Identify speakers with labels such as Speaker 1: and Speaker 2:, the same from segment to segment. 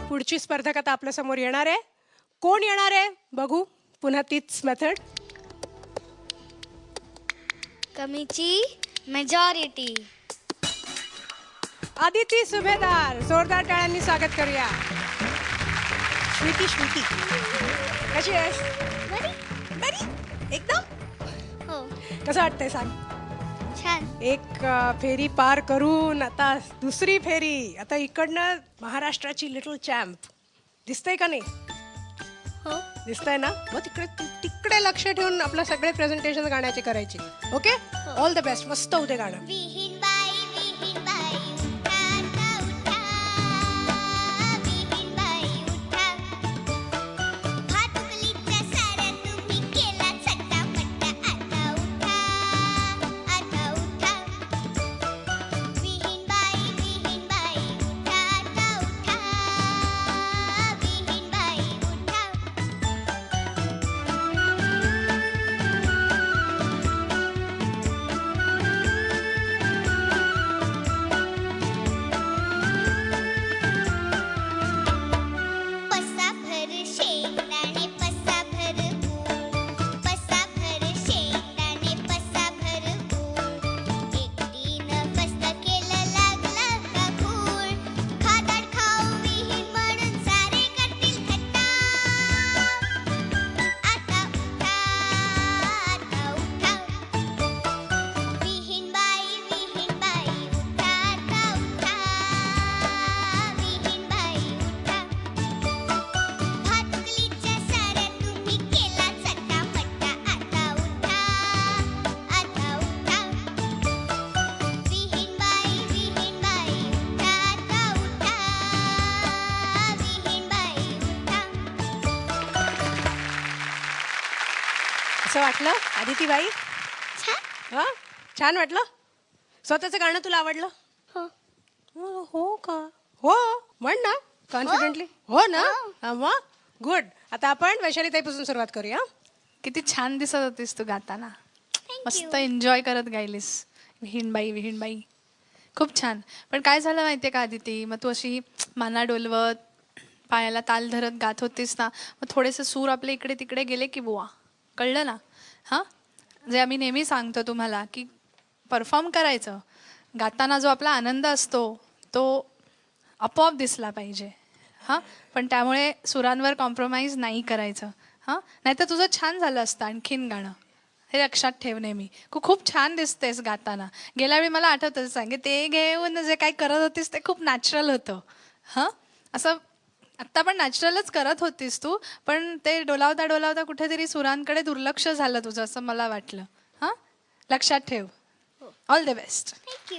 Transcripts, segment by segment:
Speaker 1: पुढची स्पर्धक आता आपल्या समोर येणार आहे. कोण येणार आहे बघू. पुन्हा तीच मेथड.
Speaker 2: कमीची मेजॉरिटी.
Speaker 1: आदिती सुभेदार, जोरदार टाळ्यांनी स्वागत करूया. श्रुती श्रुती कशी आहेस? बरी एकदम.
Speaker 2: हो
Speaker 1: कसं वाटतंय सांग?
Speaker 2: छान.
Speaker 1: एक फेरी पार करून आता दुसरी फेरी. आता इकडनं महाराष्ट्राची लिटल चॅम्प दिसतंय का नाही?
Speaker 2: हो
Speaker 1: दिसतंय ना? मग तिकडे लक्ष ठेवून आपलं सगळे प्रेझेंटेशन गाण्याचे करायचे. Okay, all the best. मस्त होते गाणं.
Speaker 2: विहीन बाई उठा उठा, विहीन बाई उठा. भातुकलीच्या साऱ्या तुम्ही केला चट्टापट्टा. आता उठा आता उठा. विहीन बाई उठा. आता उठा विहीन बाई उठा. पसा भर शेंगदाणे पसा भर गूळ. पसा भर शेंगदाणे पसा भर गूळ. एकटीनं मस्त केलं लागला का खूळ. खादाड खाऊ विहीन म्हणून सारे करतील थट्टा. आता उठा आता उठा. विहीन बाई उठा. आता उठा विहीन बाई उठा. भातुकलीच्या साऱ्या तुम्ही केला चट्टापट्टा. आता उठा आता उठा. विहीन बाई उठा. आता उठा विहीन बाई उठा.
Speaker 1: असं वाटलं आदितीबाई?
Speaker 2: छान.
Speaker 1: हा, छान वाटलं. स्वतःचं गाणं तुला आवडलं?
Speaker 2: हो
Speaker 1: हो का? हो म्हण ना कॉन्फिडेंटली. हो ना? मग गुड. आता आपण वैशालीताईपासून सुरुवात करूया.
Speaker 3: किती छान दिसत होतीस तू गाताना.
Speaker 2: Thank
Speaker 3: मस्त
Speaker 2: you.
Speaker 3: एन्जॉय करत गायलीस. विहीणबाई खूप छान. पण काय झालं माहितीये का आदिती, मग तू अशी माना डोलवत पायाला ताल धरत गात होतीस ना, मग थोडेसे सूर आपले इकडे तिकडे गेले की बुवा. कळलं ना? हां, जे आम्ही नेहमी सांगतो तुम्हाला की परफॉर्म करायचं, गाताना जो आपला आनंद असतो तो आपोआप दिसला पाहिजे. हां, पण त्यामुळे सुरांवर कॉम्प्रोमाइज नाही करायचं. हां, नाहीतर तुझं छान झालं असतं आणखीन गाणं. हे लक्षात ठेव नेहमी. खूप छान दिसतेस गाताना. गेल्या वेळी मला आठवतं सांगे ते घेऊन जे काही करत होतीस ते खूप नॅचरल होतं. हां, असं आत्ता पण नॅचरलच करत होतीस तू, पण ते डोलावता कुठेतरी सुरांकडे दुर्लक्ष झालं तुझं असं मला वाटलं. हां, लक्षात ठेव. All the best.
Speaker 2: थँक्यू.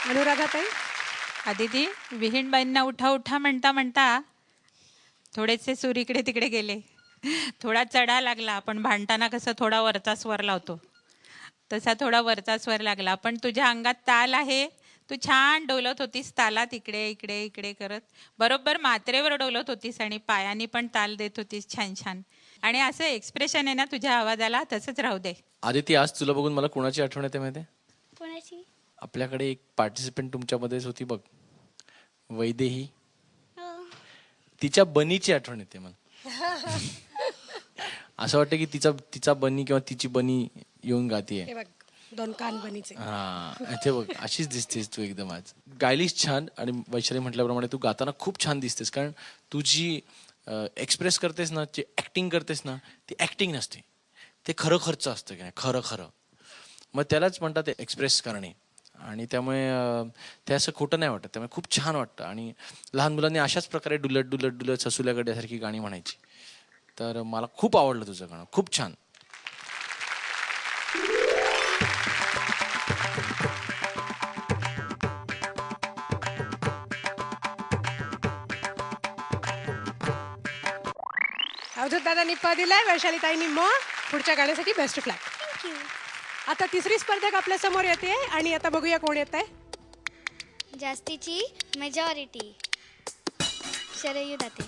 Speaker 1: अनुराधाताई.
Speaker 4: आदिती, विहीणबाईंना उठा उठा म्हणता म्हणता थोडेसे सूर इकडे तिकडे गेले. थोडा चढा लागला. आपण भांडताना कसं थोडा वरचा स्वर लावतो तसा थोडा वरचा स्वर लागला. पण तुझ्या अंगात ताल आहे. तू छान डोलत होतीस तालात इकडे इकडे इकडे करत. बरोबर मात्रेवर डोलत होतीस आणि पायानी पण ताल देत होतीस छान छान. आणि असं एक्सप्रेशन आहे ना तुझ्या आवाजाला, तसंच राहू दे.
Speaker 5: आदिती, आज तुला बघून मला कोणाची आठवण येते माहिती आहे?
Speaker 2: कोणाची?
Speaker 5: आपल्याकडे एक पार्टिसिपेंट तुमच्यामध्येच होती बघ, वैदेही.
Speaker 2: हो.
Speaker 5: तिच्या बनीची आठवण येते मला. असं वाटतं की तिचा बनी किंवा तिची बनी येऊन गातीये.
Speaker 1: हे बघ, दोन कान बनीचे.
Speaker 5: हा, इथे बघ, अशीच दिसतेस तू एकदम आज. गायलीस छान. आणि वैशाली म्हटल्याप्रमाणे तू गाताना खूप छान दिसतेस. कारण तू जी एक्सप्रेस करतेस ना, जे ऍक्टिंग करतेस ना, ती ऍक्टिंग नसते, ते खरंखरचं असतं की नाही, खरं. मग त्यालाच म्हणतात एक्सप्रेस करणे. आणि त्यामुळे ते असं खोटं नाही वाटत. त्यामुळे खूप छान वाटतं. आणि लहान मुलांनी अशाच प्रकारे डुलत ससुल्याकडे गाणी म्हणायची. तर मला खूप आवडलं तुझं गाणं, खूप छान.
Speaker 1: अवधूत दादांनी प दिलाय, वैशालीताईंनी मग. पुढच्या गाण्यासाठी बेस्ट फ्लॅग.
Speaker 2: थँक्यू.
Speaker 1: आता तिसरी स्पर्धक आपल्या समोर येते आणि आता बघूया कोण येत आहे.
Speaker 2: जास्तीची मेजॉरिटी. शरयू दाते.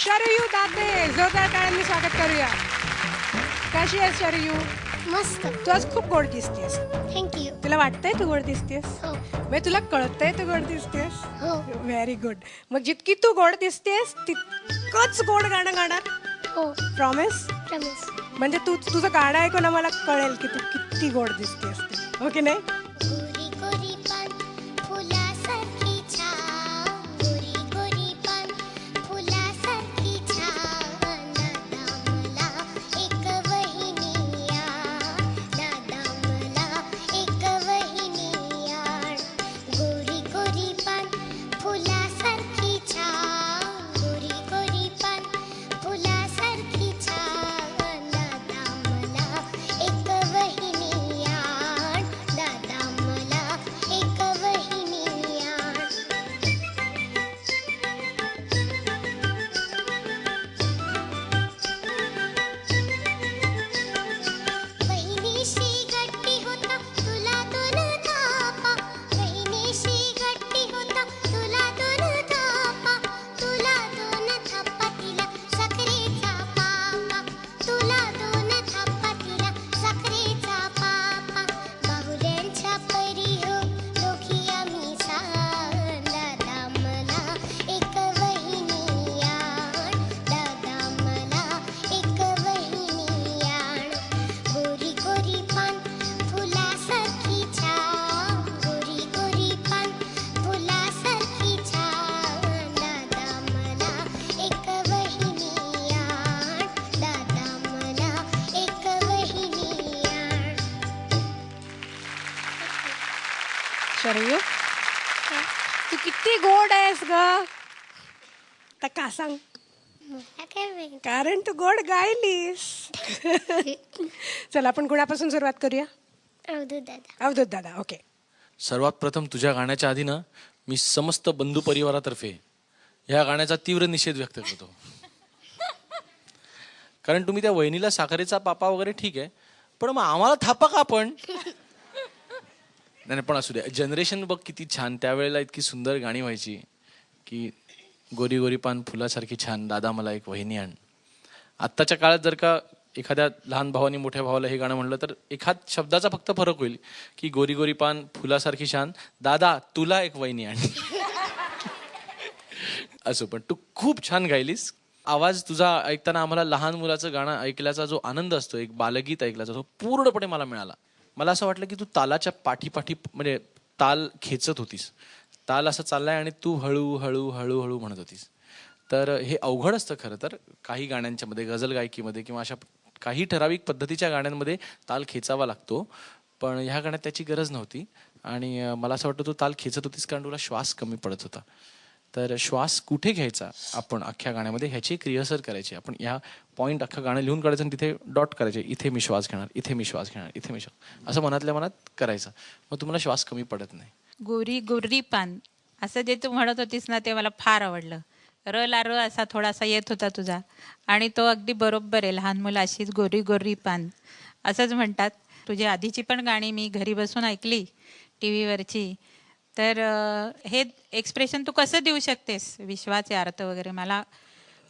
Speaker 1: शरयू दाते, जोरदार टाळ्यांनी स्वागत करूया. कशी आहेस शरयू?
Speaker 2: मस्त.
Speaker 1: तू आज खूप गोड दिसतेस.
Speaker 2: थँक्यू.
Speaker 1: तुला वाटतंय तू गोड दिसतेस
Speaker 2: हो
Speaker 1: म्हणजे तुला कळतंय तू गोड दिसतेस
Speaker 2: हो
Speaker 1: व्हेरी गुड मग जितकी तू गोड दिसतेस तितकंच गोड गाणं गाणार
Speaker 2: हो
Speaker 1: प्रॉमिस
Speaker 2: प्रमेश
Speaker 1: म्हणजे तू तुझं गाणं ऐकून आम्हाला कळेल की तू किती गोड दिसतेस ते ओके नाही
Speaker 2: गोरी गोरी पान फुलासारखी छान गोरी गोरी पान फुलासारखी छान दादा मला एक वहिनी आण दादा मला एक वहिनी आण गोरी गोरी पान फुलासारखी छान गोरी गोरी पान फुलासारखी छान दादा मला एक वहिनी आण दादा मला एक वहिनी आण बहिणीशी गट्टी होता तुला दोन धापा बहिणीशी गट्टी होता तुला दोन धापा तुला दोन थापा तिला साखरेचा पापा तुला दोन थापा तिला साखरेचा पापा बाहुल्यांच्या परी हो दोघी आम्ही छान दादा मला एक वहिनी आण दादा मला एक वहिनी आण गोरी गोरी पान फुलासारखी छान गोरी गोरी पान फुलासारखी छान दादा मला एक वहिनी आण दादा मला एक वहिनी आण
Speaker 1: शरयू तू किती गोड आहेस ग आता का सांग
Speaker 2: मला काय माहिती
Speaker 1: कारण तू गोड गायलीस चल आपण कुणापासून सुरुवात करूया
Speaker 2: अवधूत दादा
Speaker 1: अवधूत दादा ओके
Speaker 5: सर्वात प्रथम तुझ्या गाण्याच्या आधी ना मी समस्त बंधू परिवारातर्फे ह्या गाण्याचा तीव्र निषेध व्यक्त करतो कारण तुम्ही त्या वहिनीला साखरेचा पापा वगैरे ठीक आहे पण मग आम्हाला थापा का पण नाही पण असू द्या जनरेशन बघ किती छान त्यावेळेला इतकी सुंदर गाणी व्हायची की गोरी गोरी पान फुलासारखी छान दादा मला एक वहिनी आण आत्ताच्या काळात जर का एखाद्या लहान भावानी मोठ्या भावाला हे गाणं म्हणलं तर एखाद शब्दाचा फक्त फरक होईल की गोरी गोरी पान फुलासारखी छान दादा तुला एक वहिनी आण असो पण तू खूप छान गायलीस आवाज तुझा ऐकताना आम्हाला लहान मुलाचं गाणं ऐकल्याचा जो आनंद असतो एक बालगीत ऐकल्याचा तो पूर्णपणे मला मिळाला मला असं वाटलं की तू तालाच्या पाठी म्हणजे ताल खेचत होतीस ताल असं चाललाय आणि तू हळू हळू हळू हळू म्हणत होतीस तर हे अवघड असतं खरं तर काही गाण्यांच्या मध्ये गझल गायकीमध्ये किंवा अशा काही ठराविक पद्धतीच्या गाण्यांमध्ये ताल खेचावा लागतो पण ह्या गाण्यात त्याची गरज नव्हती आणि मला असं वाटतं तू ताल खेचत होतीस कारण तुला श्वास कमी पडत होता तर श्वास कुठे घ्यायचा आपण अख्ख्या गाण्यामध्ये ह्याची एक रिहर्सल करायची आपण ह्या पॉईंट अख्खं गाणं लिहून काढायचं आणि तिथे डॉट करायचे इथे मी श्वास घेणार इथे मी श्वास घेणार इथे मी श्वास असं मनातल्या मनात करायचं मग तुम्हाला श्वास कमी पडत नाही
Speaker 4: गोरी गोरी पान असं जे तू म्हणत होतीस ना ते मला फार आवडलं र ला र असा थोडासा येत होता तुझा आणि तो अगदी बरोबर आहे लहान मुलं अशीच गोरी गोरी पान असंच म्हणतात तुझी आधीची पण गाणी मी घरी बसून ऐकली टी व्हीवरची तर हे एक्सप्रेशन तू कसं देऊ शकतेस विश्वाचे अर्थ वगैरे मला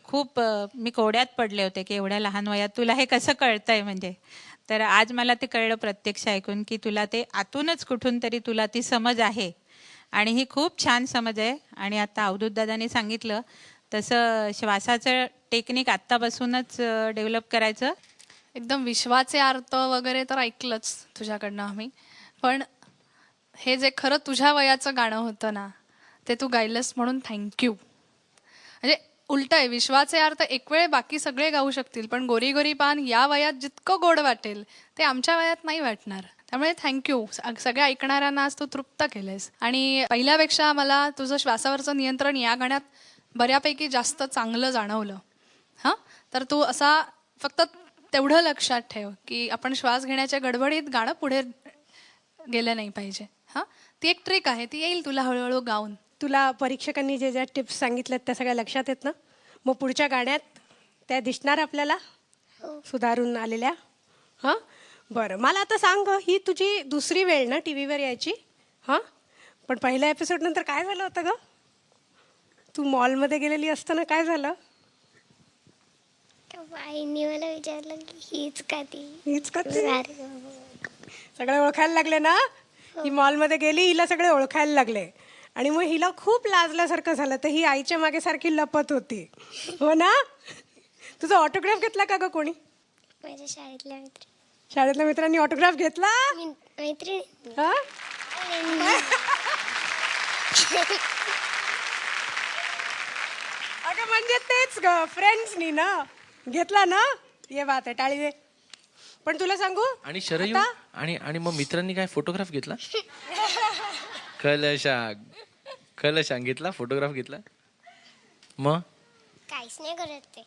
Speaker 4: खूप मी कोड्यात पडले होते की एवढ्या लहान वयात तुला हे कसं कळतंय म्हणजे तर आज मला ते कळलं प्रत्यक्ष ऐकून की तुला ते आतूनच कुठून तरी तुला ती समज आहे आणि ही खूप छान समज आहे आणि आता अवधूत दादांनी सांगितलं तसं श्वासाचं टेक्निक आत्तापासूनच डेव्हलप करायचं
Speaker 3: एकदम विश्वाचे अर्थ वगैरे तर ऐकलंच तुझ्याकडनं आम्ही पण हे जे खरं तुझ्या वयाचं गाणं होतं ना ते तू गायलंस म्हणून थँक्यू म्हणजे उलट आहे विश्वाचे अर्थ एक वेळ बाकी सगळे गाऊ शकतील पण गोरी गोरी पान या वयात जितकं गोड वाटेल ते आमच्या वयात नाही वाटणार त्यामुळे थँक्यू सगळ्या ऐकणाऱ्यांना आज तू तृप्त केलेस आणि पहिल्यापेक्षा मला तुझं श्वासावरचं नियंत्रण या गाण्यात बऱ्यापैकी जास्त चांगलं जाणवलं हां तर तू असा फक्त तेवढं लक्षात ठेव की आपण श्वास घेण्याच्या गडबडीत गाणं पुढे गेलं नाही पाहिजे हां ती एक ट्रिक आहे ती येईल तुला हळूहळू गाऊन
Speaker 1: तुला परीक्षकांनी जे ज्या टिप्स सांगितल्यात त्या सगळ्या लक्षात आहेत ना मग पुढच्या गाण्यात त्या दिसणार आपल्याला सुधारून आलेल्या हां बरं मला आता सांग ही तुझी दुसरी वेळ ना टी व्हीवर यायची हां पण पहिल्या एपिसोड नंतर काय झालं होतं ग तू मॉलमध्ये गेलेली असताना काय झालं
Speaker 2: बाईंनी मला विचारलं की हीच का ती
Speaker 1: हीच का ती?
Speaker 2: अरे
Speaker 1: सगळे ओळखायला लागले ना ही मॉलमध्ये गेली, हिला सगळे ओळखायला लागले आणि मग हिला खूप लाजल्यासारखं झालं, तर ही आईच्या मागे सारखी लपत होती. हो ना? तुझा ऑटोग्राफ घेतला का ग कोणी?
Speaker 2: माझ्या शाळेतल्या मित्र
Speaker 1: शाळेतल्या मित्रांनी ऑटोग्राफ घेतला?
Speaker 2: मैत्रिणी
Speaker 1: हा? अगं म्हणजे तेच ग, फ्रेंड्सनी ना घेतला ना. ये बात आहे, टाळी दे. पण तुला सांगू
Speaker 5: आणि शरयू
Speaker 1: आता?
Speaker 5: आणि मग मित्रांनी काय फोटोग्राफ घेतला? कलशांग घेतला, फोटोग्राफ घेतला. मग
Speaker 2: काहीच नाही करत ते.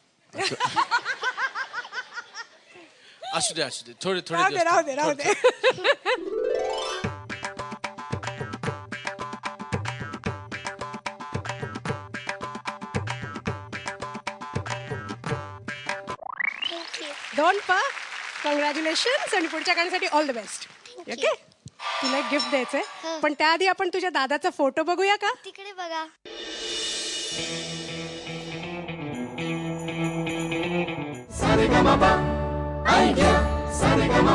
Speaker 5: असू दे थोडे
Speaker 1: राहू दे, राहू दे, राहू दे.
Speaker 2: थँक्यू.
Speaker 1: डोंट पा कॉंग्रॅच्युलेशन आणि पुढच्या गाण्यासाठी ऑल द बेस्ट. ओके, तुला एक गिफ्ट द्यायचंय, पण त्याआधी आपण तुझ्या दादाचा फोटो बघूया का?
Speaker 2: तिकडे बघा.
Speaker 6: Saregama, idea, saregama,